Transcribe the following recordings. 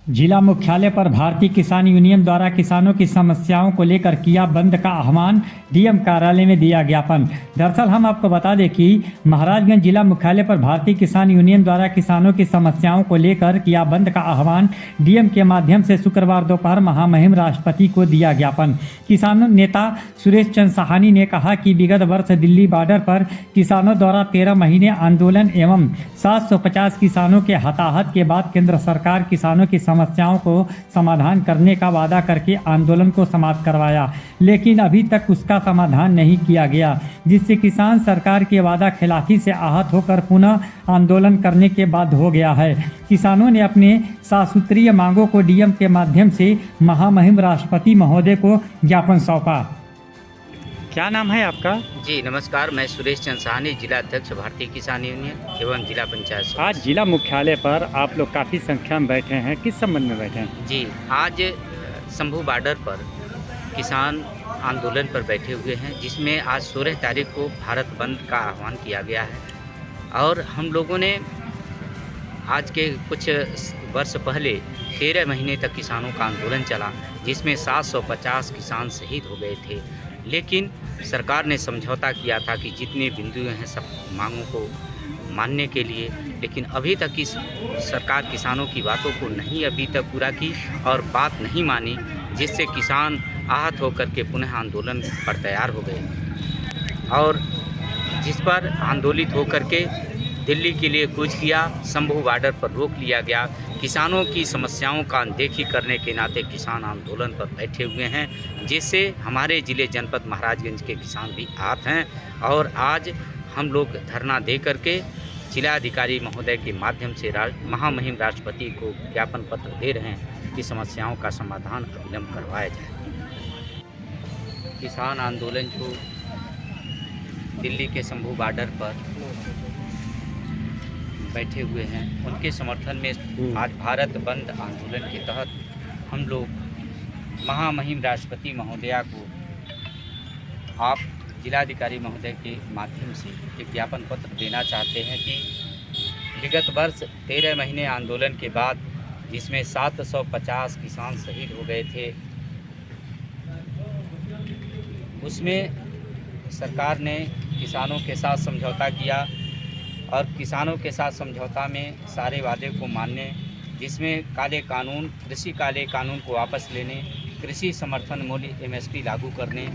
जिला मुख्यालय पर भारतीय किसान यूनियन द्वारा किसानों की समस्याओं को लेकर किया बंद का आह्वान। डीएम कार्यालय में दिया ज्ञापन। दरअसल हम आपको बता दें कि महाराजगंज जिला मुख्यालय पर भारतीय किसान यूनियन द्वारा किसानों की समस्याओं को लेकर किया बंद का आह्वान। डीएम के माध्यम से शुक्रवार दोपहर महामहिम राष्ट्रपति को दिया ज्ञापन। किसान नेता सुरेश चंद्र साहनी ने कहा कि विगत वर्ष दिल्ली बॉर्डर पर किसानों द्वारा 13 महीने आंदोलन एवं 750 किसानों के हताहत के बाद केंद्र सरकार किसानों की समस्याओं को समाधान करने का वादा करके आंदोलन को समाप्त करवाया, लेकिन अभी तक उसका समाधान नहीं किया गया, जिससे किसान सरकार के वादा खिलाफी से आहत होकर पुनः आंदोलन करने के बाध्य हो गया है। किसानों ने अपने 7 सूत्रीय मांगों को डीएम के माध्यम से महामहिम राष्ट्रपति महोदय को ज्ञापन सौंपा। क्या नाम है आपका? जी नमस्कार, मैं सुरेश चंद्र साहनी, जिला अध्यक्ष भारतीय किसान यूनियन एवं जिला पंचायत समिति। आज जिला मुख्यालय पर आप लोग काफ़ी संख्या में बैठे हैं, किस संबंध में बैठे हैं? जी, आज शंभू बॉर्डर पर किसान आंदोलन पर बैठे हुए हैं, जिसमें आज 16 तारीख को भारत बंद का आह्वान किया गया है। और हम लोगों ने आज के कुछ वर्ष पहले 13 महीने तक किसानों का आंदोलन चला, जिसमें 750 किसान शहीद हो गए थे। लेकिन सरकार ने समझौता किया था कि जितने बिंदु हैं सब मांगों को मानने के लिए, लेकिन अभी तक इस सरकार किसानों की बातों को नहीं अभी तक पूरा की और बात नहीं मानी, जिससे किसान आहत होकर के पुनः आंदोलन पर तैयार हो गए और जिस पर आंदोलित होकर के दिल्ली के लिए कूच किया। शंभू बॉर्डर पर रोक लिया गया। किसानों की समस्याओं का अनदेखी करने के नाते किसान आंदोलन पर बैठे हुए हैं, जिससे हमारे ज़िले जनपद महाराजगंज के किसान भी आहत हैं। और आज हम लोग धरना दे करके जिलाधिकारी महोदय के माध्यम से महामहिम राष्ट्रपति को ज्ञापन पत्र दे रहे हैं कि समस्याओं का समाधान अविलंब करवाया जाए। किसान आंदोलन को दिल्ली के शंभू बॉर्डर पर बैठे हुए हैं, उनके समर्थन में आज भारत बंद आंदोलन के तहत हम लोग महामहिम राष्ट्रपति महोदया को आप जिलाधिकारी महोदय के माध्यम से एक ज्ञापन पत्र देना चाहते हैं कि विगत वर्ष 13 महीने आंदोलन के बाद, जिसमें 750 किसान शहीद हो गए थे, उसमें सरकार ने किसानों के साथ समझौता किया और किसानों के साथ समझौता में सारे वादे को मानने, जिसमें काले कानून, कृषि काले कानून को वापस लेने, कृषि समर्थन मूल्य MSP लागू करने,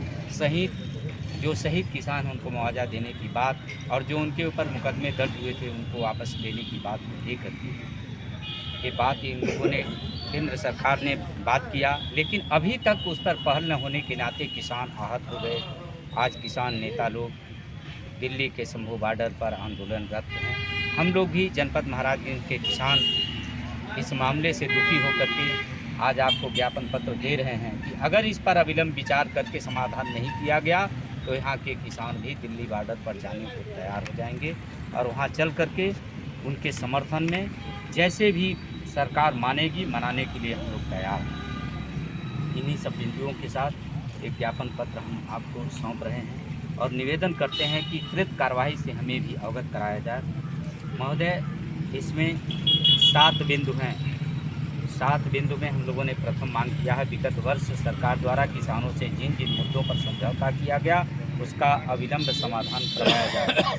जो शहीद किसान हैं उनको मुआवजा देने की बात और जो उनके ऊपर मुकदमे दर्ज हुए थे उनको वापस लेने की बात लेकर के ये बात इन लोगों ने, केंद्र सरकार ने बात किया, लेकिन अभी तक उस पर पहल न होने के नाते किसान आहत हो गए। आज किसान नेता लोग दिल्ली के शंभू बॉर्डर पर आंदोलनरत हैं। हम लोग भी जनपद महाराजगंज के किसान इस मामले से दुखी होकर के आज आपको ज्ञापन पत्र दे रहे हैं कि अगर इस पर अविलंब विचार करके समाधान नहीं किया गया तो यहाँ के किसान भी दिल्ली बॉर्डर पर जाने को तैयार हो जाएंगे और वहाँ चल करके उनके समर्थन में जैसे भी सरकार मानेगी मनाने के लिए हम लोग तैयार हैं। इन्हीं सब बिंदुओं के साथ एक ज्ञापन पत्र हम आपको सौंप रहे हैं और निवेदन करते हैं कि त्वरित कार्रवाई से हमें भी अवगत कराया जाए। महोदय, इसमें 7 बिंदु हैं। 7 बिंदु में हम लोगों ने प्रथम मांग किया है, विगत वर्ष सरकार द्वारा किसानों से जिन जिन मुद्दों पर समझौता किया गया उसका अविलंब समाधान करवाया जाए।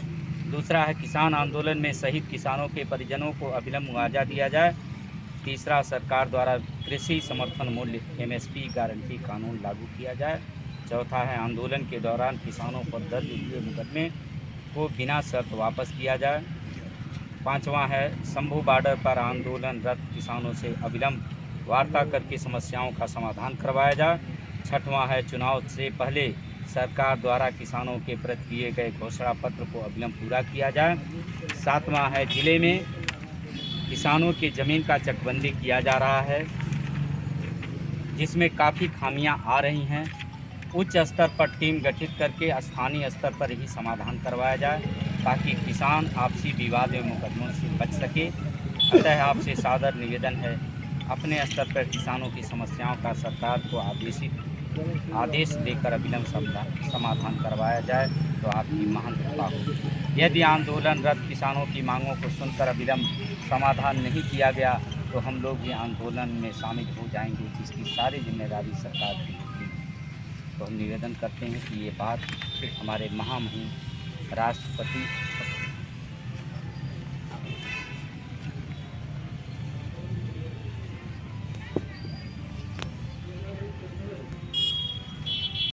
दूसरा है किसान आंदोलन में शहीद किसानों के परिजनों को अविलंब मुआवजा दिया जाए। तीसरा, सरकार द्वारा कृषि समर्थन मूल्य MSP गारंटी कानून लागू किया जाए। चौथा है आंदोलन के दौरान किसानों पर दर्ज हुए मुकदमे को बिना शर्त वापस किया जाए। पांचवा है शंभू बॉर्डर पर आंदोलनरत किसानों से अविलंब वार्ता करके समस्याओं का समाधान करवाया जाए। छठवां है चुनाव से पहले सरकार द्वारा किसानों के प्रति किए गए घोषणा पत्र को अविलंब पूरा किया जाए। सातवां है जिले में किसानों की ज़मीन का चकबंदी किया जा रहा है, जिसमें काफ़ी खामियां आ रही हैं। उच्च स्तर पर टीम गठित करके स्थानीय स्तर पर ही समाधान करवाया जाए ताकि किसान आपसी विवाद एवं मुकदमों से बच सके। अतः आपसे सादर निवेदन है, अपने स्तर पर किसानों की समस्याओं का सरकार को आदेश देकर अविलंब समाधान करवाया जाए तो आपकी महान कृपा होगी। यदि आंदोलनरत किसानों की मांगों को सुनकर अविलंब समाधान नहीं किया गया तो हम लोग भी आंदोलन में शामिल हो जाएंगे, जिसकी सारी जिम्मेदारी सरकार की होगी। तो हम निवेदन करते हैं कि ये बात हमारे महामहिम राष्ट्रपति